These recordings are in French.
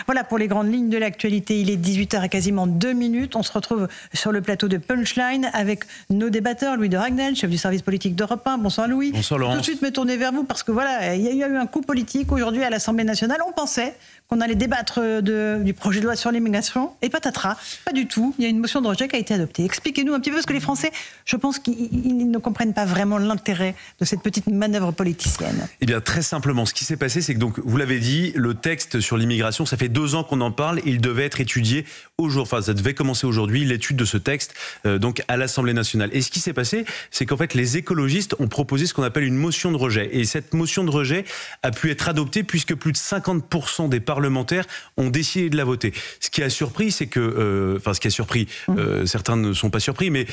Voilà pour les grandes lignes de l'actualité. Il est 18h et quasiment 2 minutes. On se retrouve sur le plateau de Punchline avec nos débatteurs. Louis de Ragnel, chef du service politique d'Europe 1. Bonsoir Louis. Bonsoir Laurence. Tout de suite me tourner vers vous parce que voilà, il y a eu un coup politique aujourd'hui à l'Assemblée nationale. On pensait qu'on allait débattre du projet de loi sur l'immigration et patatras, pas du tout. Il y a une motion de rejet qui a été adoptée. Expliquez-nous un petit peu parce que les Français, je pense qu'ils ne comprennent pas vraiment l'intérêt de cette petite manœuvre politicienne. Eh bien, très simplement, ce qui s'est passé, c'est que, donc, vous l'avez dit, le texte sur l'immigration, ça fait 2 ans qu'on en parle. Il devait être étudié aujourd'hui. Enfin, ça devait commencer aujourd'hui, l'étude de ce texte, donc à l'Assemblée nationale. Et ce qui s'est passé, c'est qu'en fait, les écologistes ont proposé ce qu'on appelle une motion de rejet. Et cette motion de rejet a pu être adoptée puisque plus de 50% des parlementaires ont décidé de la voter. Ce qui a surpris, c'est que, certains ne sont pas surpris, mais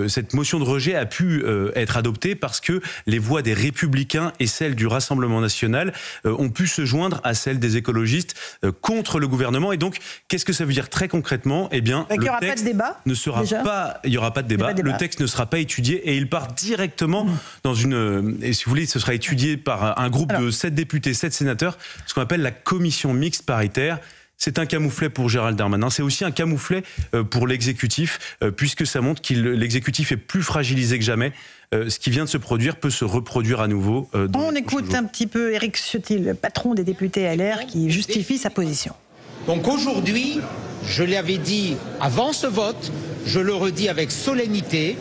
cette motion de rejet a pu être adoptée parce que les voix des Républicains et celles du Rassemblement national ont pu se joindre à celles des écologistes contre le gouvernement. Et donc, qu'est-ce que ça veut dire très concrètement? Eh bien, il n'y aura pas de débat. Il n'y aura pas de débat. Le texte ne sera pas étudié et il part directement dans une. Et si vous voulez, ce sera étudié par un groupe de 7 députés, 7 sénateurs, ce qu'on appelle la commission mixte paritaire. C'est un camouflet pour Gérald Darmanin. C'est aussi un camouflet pour l'exécutif, puisque ça montre que l'exécutif est plus fragilisé que jamais. Ce qui vient de se produire peut se reproduire à nouveau. On écoute un petit peu Éric Ciotti, le patron des députés LR, qui justifie sa position. Donc aujourd'hui, je l'avais dit avant ce vote, je le redis avec solennité,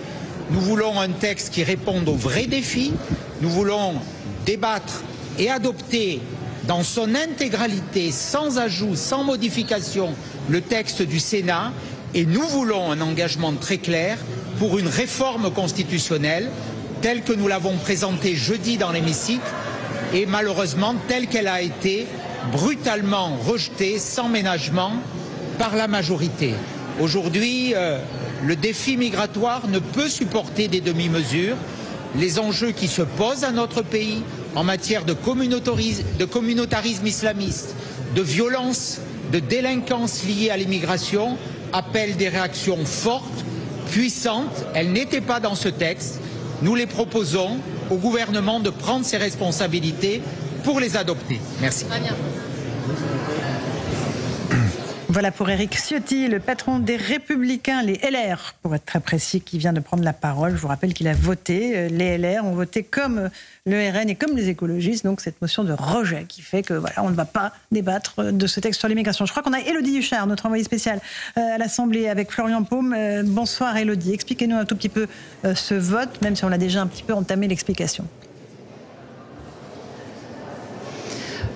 nous voulons un texte qui réponde aux vrais défis, nous voulons débattre et adopter dans son intégralité, sans ajout, sans modification, le texte du Sénat, et nous voulons un engagement très clair pour une réforme constitutionnelle telle que nous l'avons présentée jeudi dans l'hémicycle et malheureusement telle qu'elle a été brutalement rejetée, sans ménagement, par la majorité. Aujourd'hui, le défi migratoire ne peut supporter des demi-mesures. Les enjeux qui se posent à notre pays en matière de communautarisme islamiste, de violence, de délinquance liée à l'immigration appellent des réactions fortes, puissantes. Elles n'étaient pas dans ce texte. Nous les proposons au gouvernement de prendre ses responsabilités pour les adopter. Merci. Voilà pour Éric Ciotti, le patron des Républicains, les LR, pour être très précis, qui vient de prendre la parole. Je vous rappelle qu'il a voté. Les LR ont voté comme le RN et comme les écologistes, donc cette motion de rejet qui fait que voilà, on ne va pas débattre de ce texte sur l'immigration. Je crois qu'on a Élodie Huchard, notre envoyée spéciale à l'Assemblée, avec Florian Paume. Bonsoir Élodie. Expliquez-nous un tout petit peu ce vote, même si on a déjà un petit peu entamé l'explication.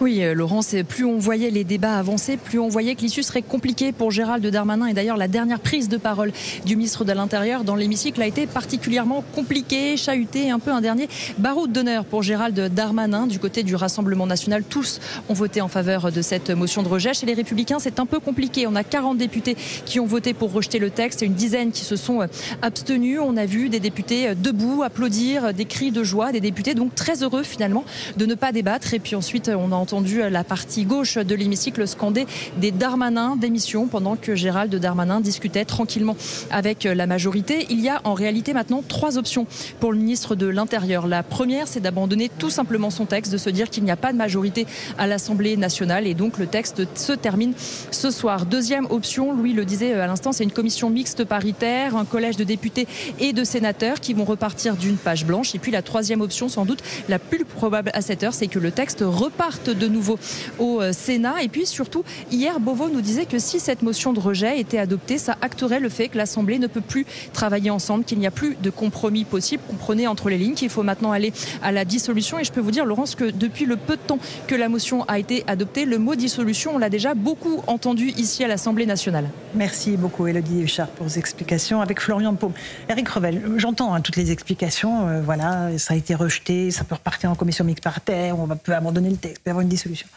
Oui, Laurence, plus on voyait les débats avancer, plus on voyait que l'issue serait compliquée pour Gérald Darmanin. Et d'ailleurs, la dernière prise de parole du ministre de l'Intérieur dans l'hémicycle a été particulièrement compliquée, chahutée, un peu un dernier baroud d'honneur pour Gérald Darmanin. Du côté du Rassemblement national, tous ont voté en faveur de cette motion de rejet. Chez les Républicains, c'est un peu compliqué. On a 40 députés qui ont voté pour rejeter le texte et une dizaine qui se sont abstenus. On a vu des députés debout, applaudir, des cris de joie, des députés donc très heureux finalement de ne pas débattre. Et puis ensuite, on a entendu la partie gauche de l'hémicycle scander des Darmanin démission pendant que Gérald Darmanin discutait tranquillement avec la majorité. Il y a en réalité maintenant 3 options pour le ministre de l'Intérieur. La première, c'est d'abandonner tout simplement son texte, de se dire qu'il n'y a pas de majorité à l'Assemblée nationale et donc le texte se termine ce soir. Deuxième option, Louis le disait à l'instant, c'est une commission mixte paritaire, un collège de députés et de sénateurs qui vont repartir d'une page blanche. Et puis la troisième option, sans doute la plus probable à cette heure, c'est que le texte reparte de nouveau au Sénat. Et puis surtout, hier, Beauvau nous disait que si cette motion de rejet était adoptée, ça acterait le fait que l'Assemblée ne peut plus travailler ensemble, qu'il n'y a plus de compromis possible. Comprenez entre les lignes qu'il faut maintenant aller à la dissolution. Et je peux vous dire, Laurence, que depuis le peu de temps que la motion a été adoptée, le mot dissolution, on l'a déjà beaucoup entendu ici à l'Assemblée nationale. Merci beaucoup, Élodie Huchard, pour vos explications. Avec Florian Paume. Éric Revel, j'entends toutes les explications. Voilà, ça a été rejeté, ça peut repartir en commission mixte paritaire, on peut abandonner le texte, peut avoir une dissolution.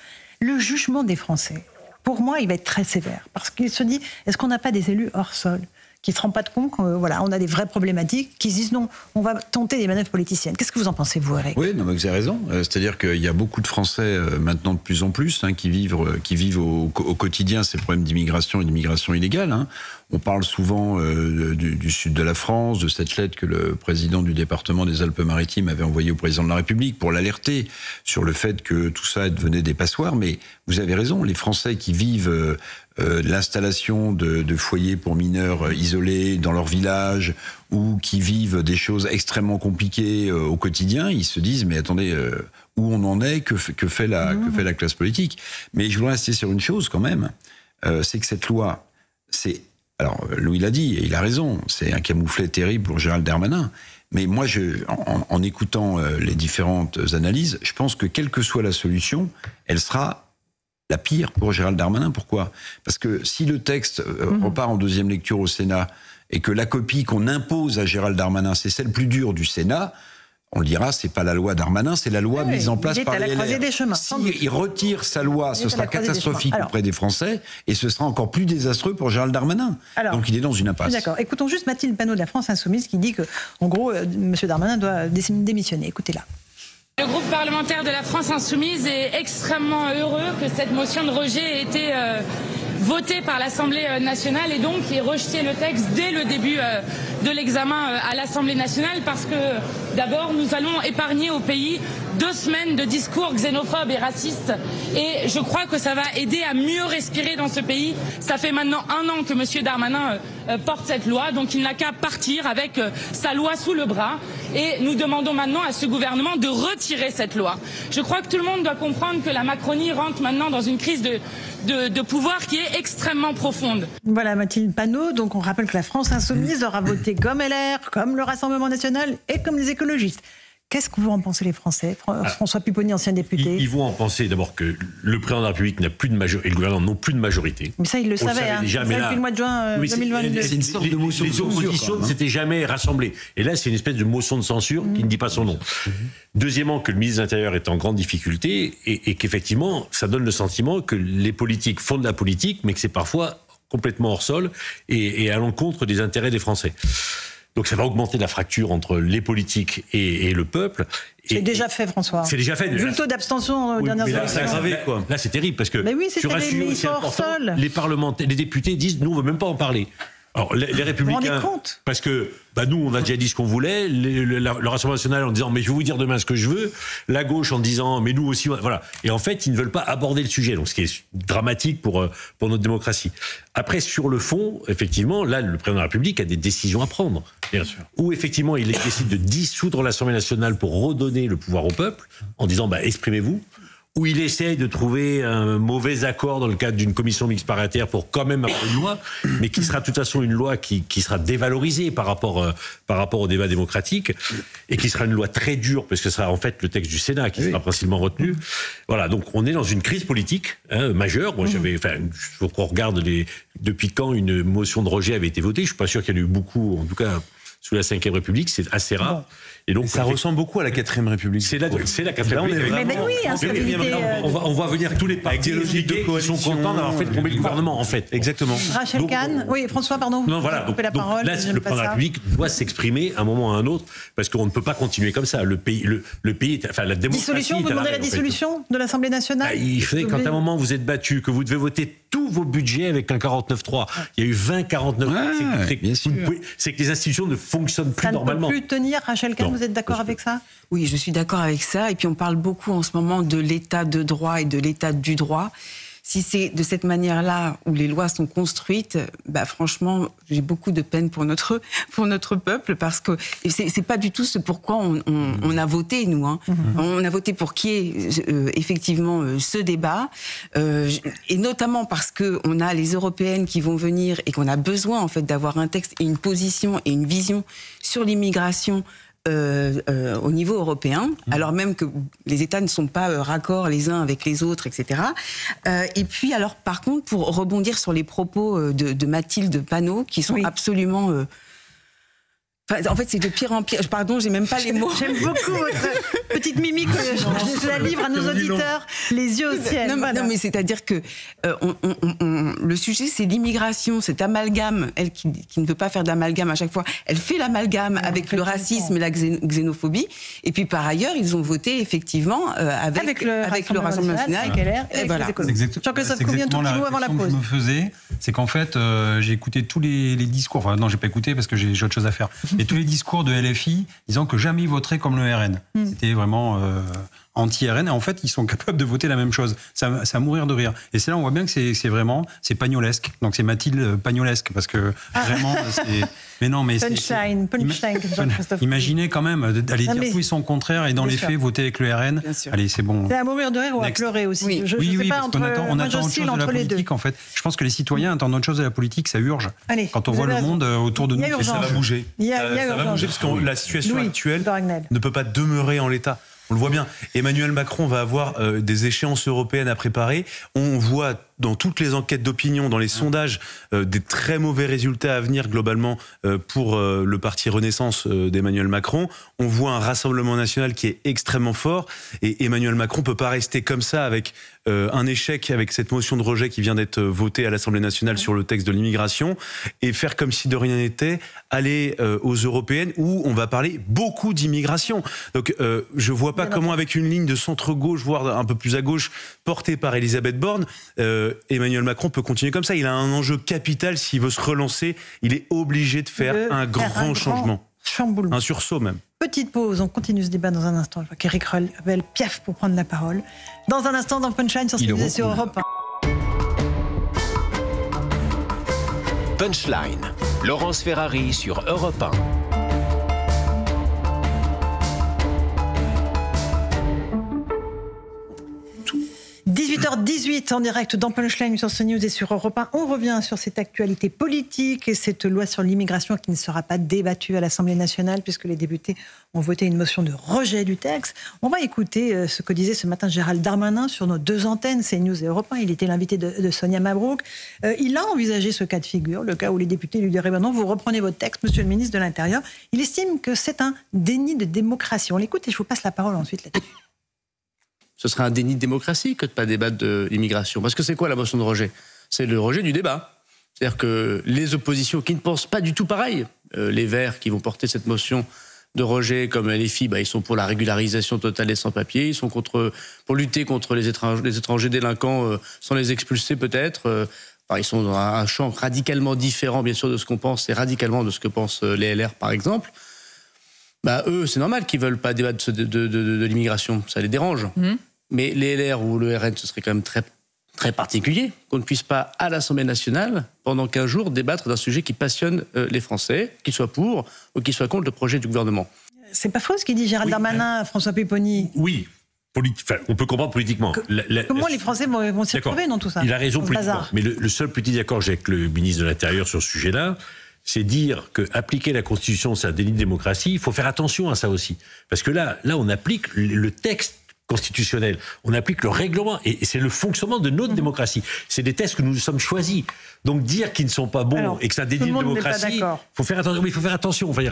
Le jugement des Français, pour moi, il va être très sévère. Parce qu'il se dit, est-ce qu'on n'a pas des élus hors sol qui ne se rendent pas compte qu'on a des vraies problématiques, qui se disent non, on va tenter des manœuvres politiciennes. Qu'est-ce que vous en pensez, vous, Eric ? Oui, non, mais vous avez raison. C'est-à-dire qu'il y a beaucoup de Français maintenant de plus en plus qui vivent au quotidien ces problèmes d'immigration et d'immigration illégale. Hein. On parle souvent du sud de la France, de cette lettre que le président du département des Alpes-Maritimes avait envoyée au président de la République pour l'alerter sur le fait que tout ça devenait des passoires. Mais vous avez raison, les Français qui vivent l'installation de foyers pour mineurs isolés dans leur village ou qui vivent des choses extrêmement compliquées au quotidien, ils se disent mais attendez, où on en est, que fait la classe politique. Mais je voudrais insister sur une chose quand même, c'est que cette loi, alors Louis l'a dit et il a raison, c'est un camouflet terrible pour Gérald Darmanin. Mais moi, en écoutant les différentes analyses, je pense que quelle que soit la solution, elle sera la pire pour Gérald Darmanin. Pourquoi ? Parce que si le texte repart en deuxième lecture au Sénat et que la copie qu'on impose à Gérald Darmanin, c'est celle plus dure du Sénat, on le dira, c'est pas la loi Darmanin, c'est la loi mise en place par les LR. S'il retire sa loi, ce sera catastrophique auprès des Français et ce sera encore plus désastreux pour Gérald Darmanin. Donc il est dans une impasse. D'accord. Écoutons juste Mathilde Panot de la France Insoumise qui dit que, en gros, M. Darmanin doit démissionner. Écoutez-la. Le groupe parlementaire de la France Insoumise est extrêmement heureux que cette motion de rejet ait été votée par l'Assemblée nationale et donc ait rejeté le texte dès le début de l'examen à l'Assemblée nationale parce que d'abord nous allons épargner au pays 2 semaines de discours xénophobes et racistes et je crois que ça va aider à mieux respirer dans ce pays. Ça fait maintenant 1 an que M. Darmanin porte cette loi, donc il n'a qu'à partir avec sa loi sous le bras et nous demandons maintenant à ce gouvernement de retirer cette loi. Je crois que tout le monde doit comprendre que la Macronie rentre maintenant dans une crise de pouvoir qui est extrêmement profonde. Voilà Mathilde Panot, donc on rappelle que la France Insoumise aura voté comme LR, comme le Rassemblement National et comme les écologistes. Qu'est-ce que vous en pensez les Français ? François Pupponi, ancien député. Ils vont en penser d'abord que le président de la République n'a plus de majorité et le gouvernement n'ont plus de majorité. Mais ça, il le savait, hein. Déjà, mais là, depuis le mois de juin 2022. C'est une sorte de motion de censure. Les oppositions ne s'étaient jamais rassemblées. Et là, c'est une espèce de motion de censure qui ne dit pas son nom. Deuxièmement, que le ministre de l'Intérieur est en grande difficulté et qu'effectivement, ça donne le sentiment que les politiques font de la politique, mais que c'est parfois complètement hors sol et à l'encontre des intérêts des Français. Donc ça va augmenter la fracture entre les politiques et le peuple. C'est déjà fait, François. C'est déjà fait. Vu le taux d'abstention aux dernières élections. Là, c'est terrible parce que mais oui, c'est hors sol. Les parlementaires, les députés disent nous on veut même pas en parler. Alors les Républicains, vous vous rendez compte ? Parce que nous on a déjà dit ce qu'on voulait, le Rassemblement national en disant mais je vais vous dire demain ce que je veux, la gauche en disant mais nous aussi, voilà. Et en fait ils ne veulent pas aborder le sujet, donc ce qui est dramatique pour notre démocratie. Après sur le fond, effectivement, là le président de la République a des décisions à prendre. Bien sûr. Où effectivement il décide de dissoudre l'Assemblée nationale pour redonner le pouvoir au peuple en disant exprimez-vous. Où il essaye de trouver un mauvais accord dans le cadre d'une commission mixte paritaire pour quand même avoir une loi, mais qui sera de toute façon une loi qui sera dévalorisée par rapport au débat démocratique, et qui sera une loi très dure, parce que ce sera en fait le texte du Sénat qui sera principalement retenu. Voilà, donc on est dans une crise politique majeure. Moi, je faut qu'on regarde depuis quand une motion de rejet avait été votée. Je suis pas sûr qu'il y en ait eu beaucoup, en tout cas sous la Ve République, c'est assez rare. Bon. Et donc ça ressemble beaucoup à la 4ème République. C'est la 4ème République. Mais oui, on va venir tous les partis qui sont contents d'avoir fait tomber le gouvernement, en fait. Exactement. Rachel Kahn, oui, François, pardon. Non, voilà. Donc, là, le président de la République doit s'exprimer à un moment ou à un autre, parce qu'on ne peut pas continuer comme ça. Le pays, enfin la démocratie. Dissolution, vous demandez la dissolution de l'Assemblée nationale ? Il faudrait quand à un moment vous êtes battu, que vous devez voter tous vos budgets avec un 49.3. Il y a eu 20 49.3. C'est que les institutions ne fonctionnent plus normalement. Ça ne peut plus tenir, Rachel Kahn, vous êtes d'accord avec ça ? Oui, je suis d'accord avec ça. Et puis on parle beaucoup en ce moment de l'état de droit et de l'état du droit. Si c'est de cette manière-là où les lois sont construites, franchement, j'ai beaucoup de peine pour notre peuple, parce que c'est pas du tout ce pourquoi on a voté, nous. Hein. On a voté pour qu'il y ait effectivement ce débat, et notamment parce que on a les européennes qui vont venir et qu'on a besoin en fait d'avoir un texte et une position et une vision sur l'immigration au niveau européen, alors même que les États ne sont pas raccords les uns avec les autres, etc. Et puis, alors, par contre, pour rebondir sur les propos de Mathilde Panot, qui sont absolument Enfin, en fait, c'est de pire en pire. Pardon, j'ai même pas les mots. J'aime beaucoup votre petite mimique. Je la livre à nos auditeurs, les yeux au ciel. Non, mais c'est-à-dire que le sujet, c'est l'immigration, cet amalgame. Elle qui ne veut pas faire d'amalgame à chaque fois, elle fait l'amalgame avec le racisme et la xénophobie. Et puis par ailleurs, ils ont voté effectivement avec le Rassemblement national, avec LR et voilà. les écologistes. Jean-Christophe Couvion, tout petit mot avant la pause. Que je me faisais, c'est qu'en fait, j'ai écouté tous les discours. Enfin, non, j'ai pas écouté parce que j'ai autre chose à faire. Et tous les discours de LFI disant que jamais ils voteraient comme le RN. C'était vraiment anti-RN. Et en fait, ils sont capables de voter la même chose. Ça à mourir de rire. Et c'est là on voit bien que c'est pagnolesque. Donc c'est Mathilde pagnolesque parce que vraiment c'est. Mais non, mais punchline, Jean-Christophe. Imaginez quand même d'aller dire tout et son contraire et dans les faits voter avec le RN. Allez, c'est bon. C'est à mourir de rire ou à pleurer aussi. Oui, je sais pas parce qu'on attend autre chose de la politique en fait. Je pense que les citoyens attendent autre chose de la politique, ça urge. Allez, quand on voit le monde autour de nous, ça va bouger. Ça va bouger parce que la situation actuelle ne peut pas demeurer en l'état. On le voit bien. Emmanuel Macron va avoir des échéances européennes à préparer. On voit dans toutes les enquêtes d'opinion, dans les sondages, des très mauvais résultats à venir globalement pour le parti Renaissance d'Emmanuel Macron. On voit un Rassemblement national qui est extrêmement fort et Emmanuel Macron peut pas rester comme ça avec un échec, avec cette motion de rejet qui vient d'être votée à l'Assemblée nationale sur le texte de l'immigration et faire comme si de rien n'était, aller aux européennes où on va parler beaucoup d'immigration. Donc je vois pas comment avec une ligne de centre-gauche, voire un peu plus à gauche, portée par Elisabeth Borne, Emmanuel Macron peut continuer comme ça. Il a un enjeu capital s'il veut se relancer. Il est obligé de faire un grand changement. Chamboulement. Un sursaut même. Petite pause, on continue ce débat dans un instant. Je vois qu'Éric Revel piaffe pour prendre la parole. Dans un instant, dans Punchline sur CNews et sur Europe 1. Punchline, Laurence Ferrari sur Europe 1. 18h18 en direct dans Punchline sur CNews et sur Europe 1. On revient sur cette actualité politique et cette loi sur l'immigration qui ne sera pas débattue à l'Assemblée nationale puisque les députés ont voté une motion de rejet du texte. On va écouter ce que disait ce matin Gérald Darmanin sur nos deux antennes, CNews et Europe 1. Il était l'invité de Sonia Mabrouk. Il a envisagé ce cas de figure, le cas où les députés lui diraient non, vous reprenez votre texte, monsieur le ministre de l'Intérieur. Il estime que c'est un déni de démocratie. On l'écoute et je vous passe la parole ensuite là-dessus. Ce serait un déni de démocratie que de ne pas débattre de l'immigration. Parce que c'est quoi la motion de rejet ? C'est le rejet du débat. C'est-à-dire que les oppositions qui ne pensent pas du tout pareil, les Verts qui vont porter cette motion de rejet comme les filles, ils sont pour la régularisation totale des sans-papiers, ils sont pour lutter contre les étrangers délinquants sans les expulser peut-être. Ils sont dans un champ radicalement différent bien sûr de ce qu'on pense et radicalement de ce que pensent les LR par exemple. Eux, c'est normal qu'ils ne veulent pas débattre de l'immigration, ça les dérange. Mais les LR ou le RN, ce serait quand même très, très particulier qu'on ne puisse pas, à l'Assemblée nationale, pendant 15 jours, débattre d'un sujet qui passionne les Français, qu'ils soient pour ou qu'ils soient contre le projet du gouvernement. C'est pas faux ce qu'il dit Gérald Darmanin, François Pupponi. Oui. On peut comprendre politiquement. Comment les Français vont s'y retrouver dans tout ça ? Il a raison politiquement. Mais le seul petit désaccord que j'ai avec le ministre de l'Intérieur sur ce sujet-là, c'est dire qu'appliquer la Constitution, c'est un déni de démocratie. Il faut faire attention à ça aussi. Parce que là on applique le texte constitutionnel, on applique le règlement, et c'est le fonctionnement de notre démocratie. C'est des textes que nous nous sommes choisis. Donc dire qu'ils ne sont pas bons et que c'est un déni de démocratie, faut faire attention. Oui, il faut faire attention. Enfin,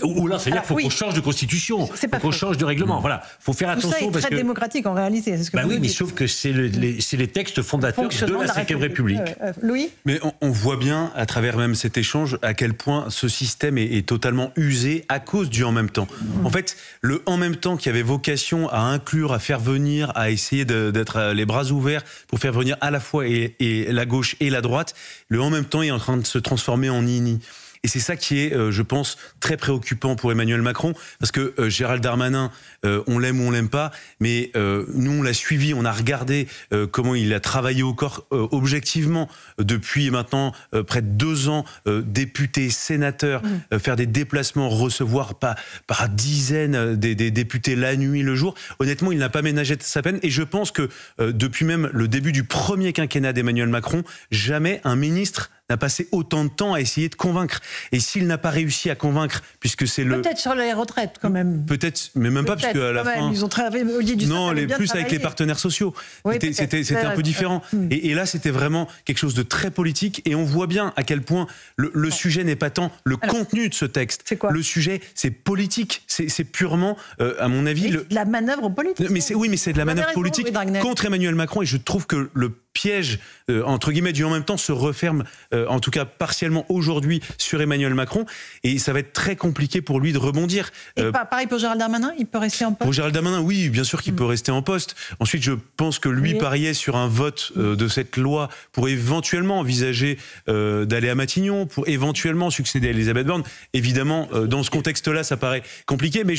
ou là, c'est-à-dire qu'il faut qu'on change de constitution, qu'on change de règlement. Voilà, faut faire attention. Tout ça est très démocratique en réalité. C'est ce que vous oui, mais sauf que c'est les textes fondateurs de la Cinquième République. Louis ? Mais on voit bien à travers même cet échange à quel point ce système est totalement usé à cause du en même temps. En fait, le en même temps qui avait vocation à inclure, à faire venir, à essayer d'être les bras ouverts pour faire venir à la fois et la gauche et la droite, le en même temps est en train de se transformer en nini. Et c'est ça qui est, je pense, très préoccupant pour Emmanuel Macron, parce que Gérald Darmanin, on l'aime ou on l'aime pas, mais nous on l'a suivi, on a regardé comment il a travaillé au corps objectivement depuis maintenant près de 2 ans, député, sénateur, faire des déplacements, recevoir par dizaines des députés la nuit, le jour. Honnêtement, il n'a pas ménagé sa peine, et je pense que depuis même le début du premier quinquennat d'Emmanuel Macron, jamais un ministre n'a passé autant de temps à essayer de convaincre. Et s'il n'a pas réussi à convaincre, puisque c'est peut-être sur les retraites quand même. Peut-être, mais même pas, parce qu'à la fin... Ils ont travaillé, non, plus avec les partenaires sociaux. Oui, c'était un peu différent. Et là, c'était vraiment quelque chose de très politique. Et on voit bien à quel point le sujet n'est pas tant le contenu de ce texte. C'est quoi ? Le sujet, c'est politique. C'est purement, à mon avis... de la manœuvre politique. Mais c'est de la manœuvre politique contre Emmanuel Macron. Et je trouve que le piège, entre guillemets, du en même temps se referme, en tout cas partiellement aujourd'hui, sur Emmanuel Macron. Et ça va être très compliqué pour lui de rebondir. Et pareil pour Gérald Darmanin, il peut rester en poste ? Pour Gérald Darmanin, oui, bien sûr qu'il peut rester en poste. Ensuite, je pense que lui pariait sur un vote de cette loi pour éventuellement envisager d'aller à Matignon, pour éventuellement succéder à Elisabeth Borne. Évidemment, dans ce contexte-là, ça paraît compliqué, mais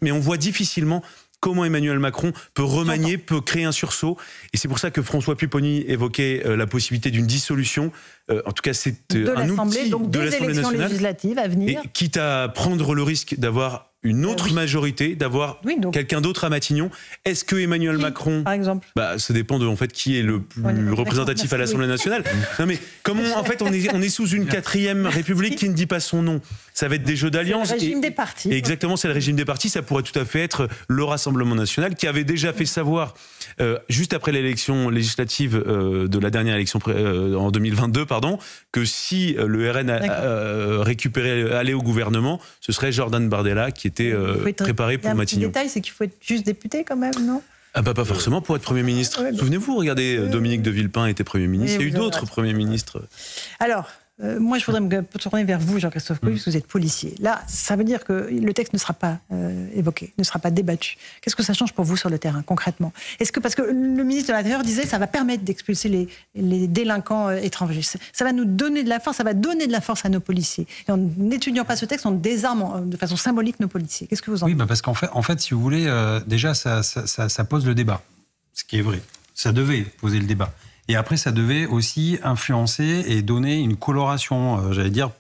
mais on voit difficilement comment Emmanuel Macron peut remanier, peut créer un sursaut. Et c'est pour ça que François Pupponi évoquait la possibilité d'une dissolution. En tout cas, c'est un outil donc de des l'Assemblée élections nationale. législatives à venir. Et quitte à prendre le risque d'avoir une autre majorité, d'avoir quelqu'un d'autre à Matignon. Est-ce que Emmanuel Macron, par exemple, ça dépend de qui est le plus représentatif à l'Assemblée nationale. Non mais comment en fait on est sous une 4e République qui ne dit pas son nom. Ça va être des jeux d'alliance. C'est le régime des partis. Exactement, c'est le régime des partis. Ça pourrait tout à fait être le Rassemblement national qui avait déjà fait savoir juste après l'élection législative de la dernière élection en 2022, que si le RN allait au gouvernement, ce serait Jordan Bardella qui était préparé pour Matignon. Le détail, c'est qu'il faut être juste député quand même, non ? Pas forcément pour être Premier ministre. Souvenez-vous, regardez, Dominique de Villepin était Premier ministre. Il y a eu d'autres Premiers ministres. Alors, moi, je voudrais me tourner vers vous, Jean-Christophe Couvi, parce que vous êtes policier. Là, ça veut dire que le texte ne sera pas évoqué, ne sera pas débattu. Qu'est-ce que ça change pour vous sur le terrain, concrètement ? Est-ce que, parce que le ministre de l'Intérieur disait, ça va permettre d'expulser les délinquants étrangers. Ça va nous donner de la force, ça va donner de la force à nos policiers. Et en n'étudiant pas ce texte, on désarme de façon symbolique nos policiers. Qu'est-ce que vous en dites ? Oui, parce qu'en fait, si vous voulez, déjà, ça pose le débat, ce qui est vrai. Ça devait poser le débat. Et après, ça devait aussi influencer et donner une coloration,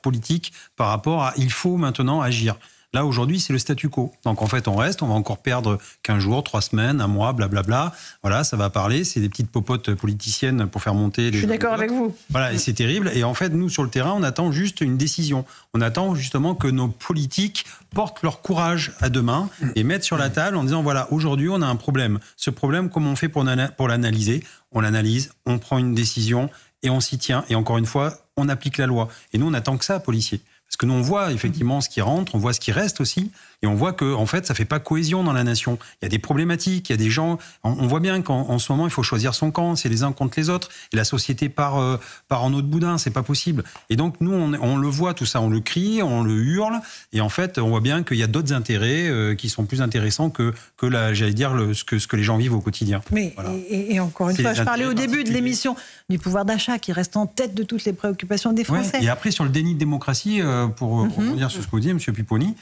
politique par rapport à « il faut maintenant agir ». Là, aujourd'hui, c'est le statu quo. Donc, en fait, on reste, on va encore perdre 15 jours, 3 semaines, 1 mois, blablabla. Voilà, ça va parler, c'est des petites popotes politiciennes pour faire monter les... Je suis d'accord avec vous. Voilà, et c'est terrible. Et en fait, nous, sur le terrain, on attend juste une décision. On attend justement que nos politiques portent leur courage à deux mains et mettent sur la table en disant, voilà, aujourd'hui, on a un problème. Ce problème, comment on fait pour l'analyser ? On l'analyse, on prend une décision et on s'y tient. Et encore une fois, on applique la loi. Et nous, on attend que ça, policiers. Parce que nous, on voit effectivement ce qui rentre, on voit ce qui reste aussi, et on voit que, en fait, ça fait pas cohésion dans la nation. Il y a des problématiques, il y a des gens. On voit bien qu'en ce moment, il faut choisir son camp, c'est les uns contre les autres, et la société part en autre boudin, c'est pas possible. Et donc, nous, on le voit tout ça, on le crie, on le hurle, et en fait, on voit bien qu'il y a d'autres intérêts qui sont plus intéressants que ce que les gens vivent au quotidien. Mais voilà. et encore une fois, je parlais au début de l'émission du pouvoir d'achat qui reste en tête de toutes les préoccupations des Français. Ouais, et après, sur le déni de démocratie, pour rebondir sur ce que vous dites, M. Pupponi,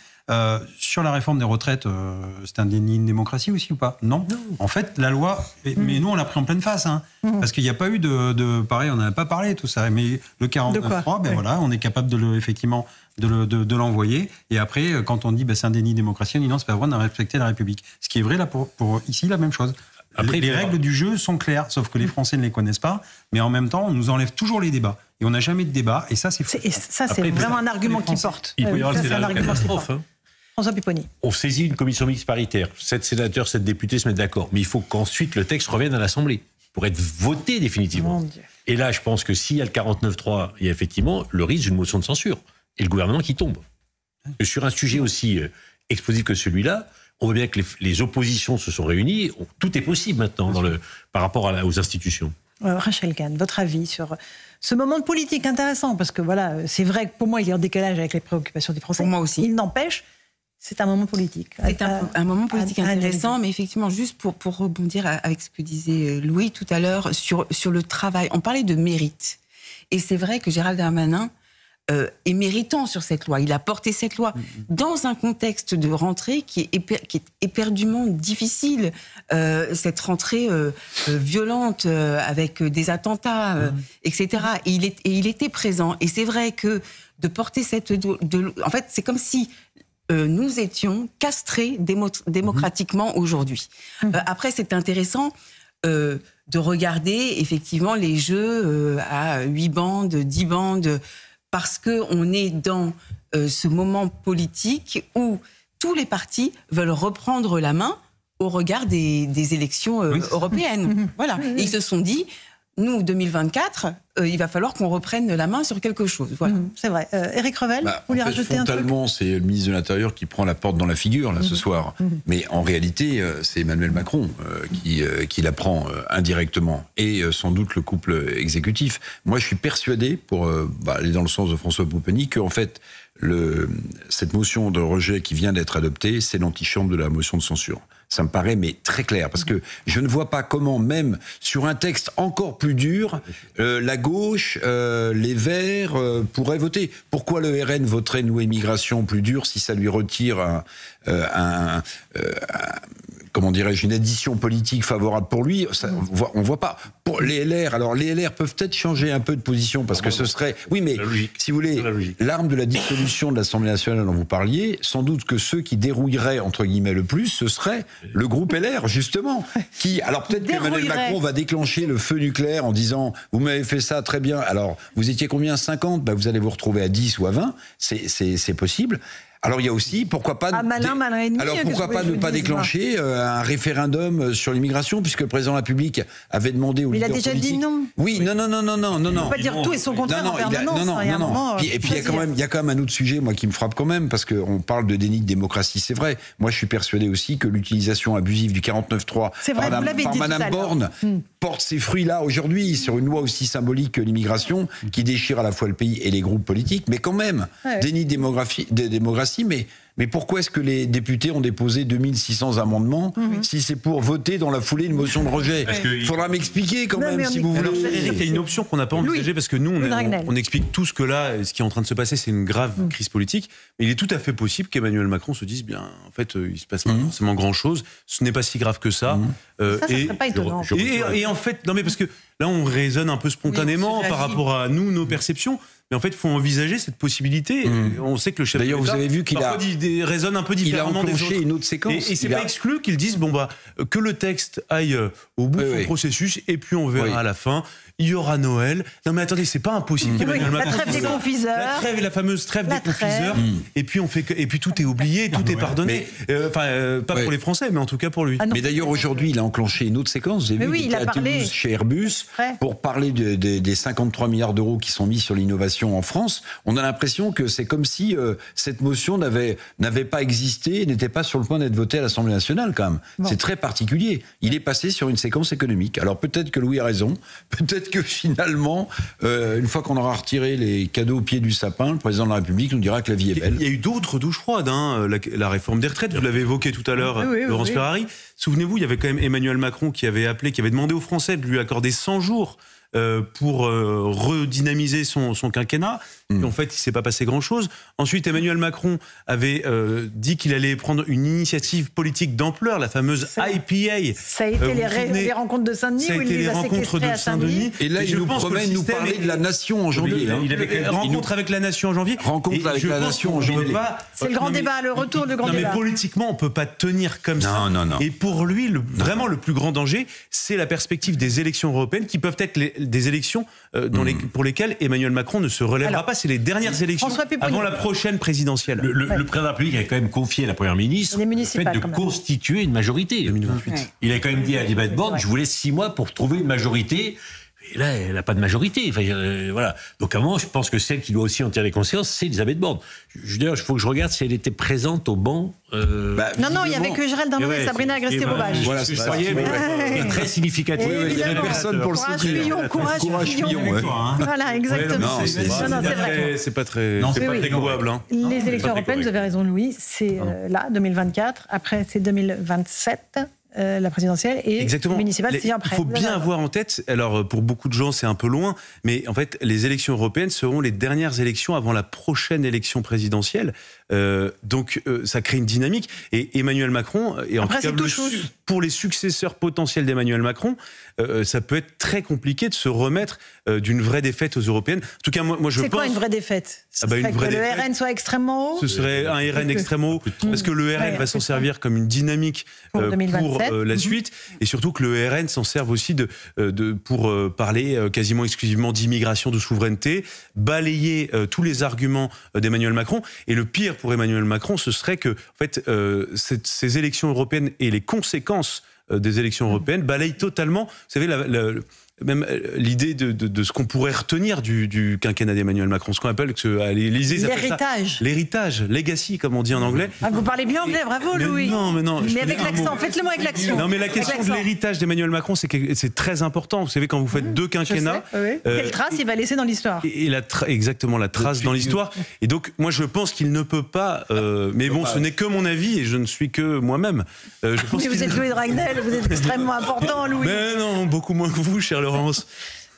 sur la réforme des retraites, c'est un déni de démocratie aussi ou pas ? Non. En fait, la loi, mais nous, on l'a pris en pleine face, parce qu'il n'y a pas eu pareil, on n'en a pas parlé, tout ça, mais le 49.3, voilà, on est capable de l'envoyer, et après, quand on dit c'est un déni de démocratie, on dit non, c'est pas vrai, on a respecté la République. Ce qui est vrai, là, pour ici, la même chose. Après, les règles du jeu sont claires, sauf que les Français ne les connaissent pas, mais en même temps, on nous enlève toujours les débats. Et on n'a jamais de débat, et ça, c'est fou. Et ça, c'est vraiment un argument qui porte. Il peut y avoir la catastrophe. François Pupponi. On saisit une commission mixte paritaire. 7 sénateurs, 7 députés se mettent d'accord. Mais il faut qu'ensuite le texte revienne à l'Assemblée pour être voté définitivement. Et là, je pense que s'il y a le 49.3, il y a effectivement le risque d'une motion de censure. Et le gouvernement qui tombe. Sur un sujet aussi explosif que celui-là, on voit bien que les oppositions se sont réunies. Tout est possible maintenant par rapport aux institutions. Rachel Kahn, votre avis sur ce moment de politique intéressant, parce que voilà, c'est vrai que pour moi, il est en décalage avec les préoccupations des Français. Pour moi aussi. Il n'empêche, c'est un moment politique. C'est un moment politique intéressant, mais effectivement, juste pour rebondir avec ce que disait Louis tout à l'heure sur le travail, on parlait de mérite. Et c'est vrai que Gérald Darmanin est méritant sur cette loi. Il a porté cette loi dans un contexte de rentrée qui est éperdument difficile. Cette rentrée violente avec des attentats, etc. Et il était présent. Et c'est vrai que de porter en fait, c'est comme si nous étions castrés démocratiquement aujourd'hui. Après, c'est intéressant. de regarder effectivement les jeux à 8 bandes, 10 bandes, parce qu'on est dans ce moment politique où tous les partis veulent reprendre la main au regard des élections européennes. Voilà. Et ils se sont dit, nous, 2024, il va falloir qu'on reprenne la main sur quelque chose. Voilà. C'est vrai. Éric Revel, vous voulez rajouter un truc ? Frontalement, c'est le ministre de l'Intérieur qui prend la porte dans la figure, là, ce soir. Mais en réalité, c'est Emmanuel Macron qui la prend indirectement. Et sans doute le couple exécutif. Moi, je suis persuadé, pour aller dans le sens de François Pupponi, qu'en fait, cette motion de rejet qui vient d'être adoptée, c'est l'antichambre de la motion de censure. Ça me paraît mais très clair, parce que je ne vois pas comment, même sur un texte encore plus dur, la gauche, les Verts pourraient voter. Pourquoi le RN voterait nous immigration plus dure si ça lui retire comment dirais-je, une addition politique favorable pour lui? On voit pas. Pour les LR, alors les LR peuvent peut-être changer un peu de position, parce que ce serait... Oui, mais si vous voulez, l'arme de la dissolution de l'Assemblée nationale dont vous parliez, sans doute que ceux qui dérouilleraient, entre guillemets, le plus, ce serait le groupe LR, justement. Qui, alors peut-être qu'Emmanuel Macron va déclencher le feu nucléaire en disant « Vous m'avez fait ça, très bien. Alors, vous étiez combien? 50 ? Vous allez vous retrouver à 10 ou à 20. » C'est possible. Alors il y a aussi, pourquoi pas, ne pas déclencher un référendum sur l'immigration, puisque le président de la République avait demandé aux leaders politiques... Il a déjà dit non. Oui, non. On ne peut pas dire tout et son contraire en permanence. Non. Et puis il y a quand même un autre sujet, moi, qui me frappe quand même, parce qu'on parle de déni de démocratie, c'est vrai. Moi, je suis persuadé aussi que l'utilisation abusive du 49.3 par Madame Borne porte ses fruits là aujourd'hui, sur une loi aussi symbolique que l'immigration, qui déchire à la fois le pays et les groupes politiques, mais quand même, déni de démocratie. Mais pourquoi est-ce que les députés ont déposé 2600 amendements si c'est pour voter dans la foulée une motion de rejet? Il faudra m'expliquer quand même, si vous voulez. Il y a une option qu'on n'a pas envisagée, parce que nous, on explique tous que là, ce qui est en train de se passer, c'est une grave crise politique. Mais il est tout à fait possible qu'Emmanuel Macron se dise, bien, en fait, il se passe pas forcément grand-chose, ce n'est pas si grave que ça. Ça serait pas étonnant. Et en fait, non mais parce que là, on raisonne un peu spontanément par rapport à nous, nos perceptions. Mais en fait, il faut envisager cette possibilité. On sait que le chef de l'État, vous avez vu qu'il raisonne un peu différemment des autres. Il a enclenché une autre séquence. Et c'est pas exclu qu'ils disent que le texte aille au bout de son processus, et puis on verra à la fin. Il y aura Noël. Non mais attendez, c'est pas impossible. La trêve des confiseurs. La fameuse trêve des confiseurs. Et puis tout est oublié, tout est pardonné. Pas pour les Français, mais en tout cas pour lui. Mais d'ailleurs aujourd'hui, il a enclenché une autre séquence. Vous avez vu, il était à Toulouse chez Airbus pour parler des 53 milliards d'euros qui sont mis sur l'innovation en France. On a l'impression que c'est comme si cette motion n'avait pas existé, n'était pas sur le point d'être votée à l'Assemblée nationale quand même. C'est très particulier. Il est passé sur une séquence économique. Alors peut-être que Louis a raison, peut-être que finalement, une fois qu'on aura retiré les cadeaux au pied du sapin, le président de la République nous dira que la vie est belle. Il y a eu d'autres douches froides, la réforme des retraites, vous l'avez évoqué tout à l'heure, Laurence Ferrari. Souvenez-vous, il y avait quand même Emmanuel Macron qui avait demandé aux Français de lui accorder 100 jours pour redynamiser son quinquennat. Et en fait, il ne s'est pas passé grand-chose. Ensuite, Emmanuel Macron avait dit qu'il allait prendre une initiative politique d'ampleur, la fameuse IPA. Ça a été les rencontres de Saint-Denis, où il les a séquestrés à Saint-Denis. Et là, il nous promet de nous parler de la nation en janvier. Rencontre avec la nation en janvier. C'est le grand débat, le retour du grand débat. Mais politiquement, on ne peut pas tenir comme ça. Non. Et pour lui, vraiment le plus grand danger, c'est la perspective des élections européennes, qui peuvent être des élections pour lesquelles Emmanuel Macron ne se relèvera pas. C'est les dernières élections avant la prochaine présidentielle. Le président de la République a quand même confié à la Première ministre le fait de constituer une majorité. 2028. Il a quand même dit à Elisabeth Borne, je vous laisse 6 mois pour trouver une majorité. Et là, elle n'a pas de majorité. Voilà. Donc, à un moment, je pense que celle qui doit aussi en tirer les conséquences, c'est Elisabeth Borne. D'ailleurs, il faut que je regarde si elle était présente au banc. Non, il y avait que Gérald Darmanin et Sabrina Agresti-Roubache. Voilà, c'est ça. Très significatif. Il n'y avait personne pour le soutenir. Courage Fillon. Voilà, exactement. C'est vrai. C'est pas très louable. Les élections européennes, vous avez raison, Louis, c'est là, 2024. Après, c'est 2027. La présidentielle et municipale, c'est après. Il faut bien avoir en tête, alors pour beaucoup de gens c'est un peu loin, mais en fait les élections européennes seront les dernières élections avant la prochaine élection présidentielle. Donc ça crée une dynamique. Et Emmanuel Macron, et en après, tout cas pour les successeurs potentiels d'Emmanuel Macron, ça peut être très compliqué de se remettre d'une vraie défaite aux européennes. En tout cas, moi je pense... C'est quoi une vraie défaite? Une vraie que défaite, le RN soit extrêmement haut? Ce serait un RN extrêmement haut, parce que le RN va s'en servir comme une dynamique pour la suite, et surtout que le RN s'en serve aussi pour parler quasiment exclusivement d'immigration, de souveraineté, balayer tous les arguments d'Emmanuel Macron. Et le pire pour Emmanuel Macron, ce serait que, en fait, ces élections européennes et les conséquences des élections européennes balayent totalement, vous savez, même l'idée de ce qu'on pourrait retenir du quinquennat d'Emmanuel Macron, ce qu'on appelle à l'Élysée, l'héritage, legacy, comme on dit en anglais. Ah, vous parlez bien anglais, bravo Louis. Non. Mais avec l'accent, faites-le moi avec l'accent. Non, mais la question de l'héritage d'Emmanuel Macron, c'est très important. Vous savez, quand vous faites 2 quinquennats, quelle trace il va laisser dans l'histoire? Exactement, la trace dans l'histoire. Et donc, moi, je pense qu'il ne peut pas. Mais bon, ce n'est que mon avis et je ne suis que moi-même. Mais vous êtes Louis de Ragnel, vous êtes extrêmement important, Louis. Mais non, beaucoup moins que vous, cher Laurence.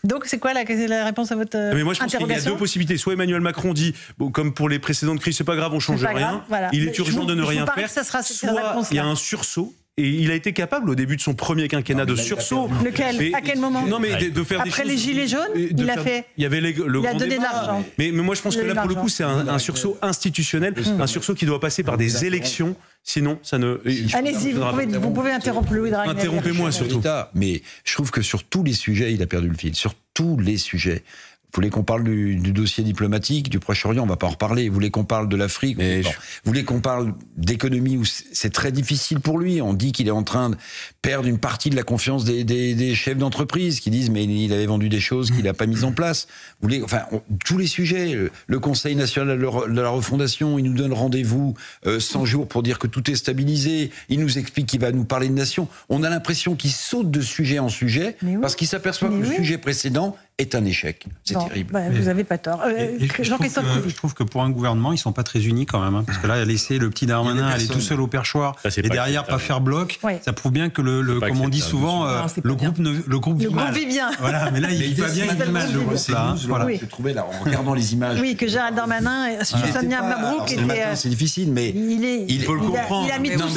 Donc c'est quoi la réponse à votre mais moi je pense qu'il y a 2 possibilités. Soit Emmanuel Macron dit, comme pour les précédentes crises, c'est pas grave, on change rien. Voilà. Il est urgent de ne rien faire. Soit il y a un sursaut. Et il a été capable au début de son premier quinquennat de sursaut. Lequel? À quel moment? Non, mais de faire après les gilets jaunes, il a fait. Il y avait le il a grand donné de débat. l'argent. Mais moi je pense que là pour le coup c'est un sursaut institutionnel, un sursaut qui doit passer par des élections. Sinon, ça ne. Allez-y, vous pouvez interrompre Louis de Ragnel. Interrompez-moi surtout. Mais je trouve que sur tous les sujets, il a perdu le fil. Sur tous les sujets. Vous voulez qu'on parle du dossier diplomatique, du Proche-Orient, on va pas en reparler. Vous voulez qu'on parle de l'Afrique, vous voulez qu'on parle d'économie, où c'est très difficile pour lui. On dit qu'il est en train de perdre une partie de la confiance des chefs d'entreprise qui disent mais il avait vendu des choses qu'il n'a pas mises en place. Vous voulez, tous les sujets. Le Conseil national de la refondation, il nous donne rendez-vous 100 jours pour dire que tout est stabilisé. Il nous explique qu'il va nous parler de nation. On a l'impression qu'il saute de sujet en sujet parce qu'il s'aperçoit que le sujet précédent est un échec. C'est terrible. Vous n'avez pas tort. Je trouve que pour un gouvernement, ils ne sont pas très unis quand même. Parce que là, laisser le petit Darmanin aller tout seul au perchoir et derrière pas faire bloc, ça prouve bien que, comme on dit souvent, le groupe vit bien. Voilà, mais là, il vit pas bien, il vit mal, le groupe. J'ai trouvé, là, en regardant les images. Oui, que Gérald Darmanin, Sonia Mabrouk était... C'est difficile, mais... Il faut le comprendre. Il a mis tout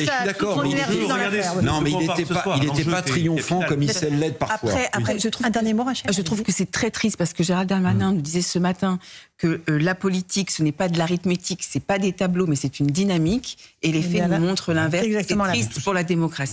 son énergie dans l'affaire. Non, mais il n'était pas triomphant comme il sait l'être parfois. Après, un dernier mot, Rachel. Je trouve que c'est très triste parce que Gérald Darmanin nous disait ce matin que la politique, ce n'est pas de l'arithmétique, c'est pas des tableaux, mais c'est une dynamique. Et les faits nous montrent l'inverse. C'est triste pour la démocratie.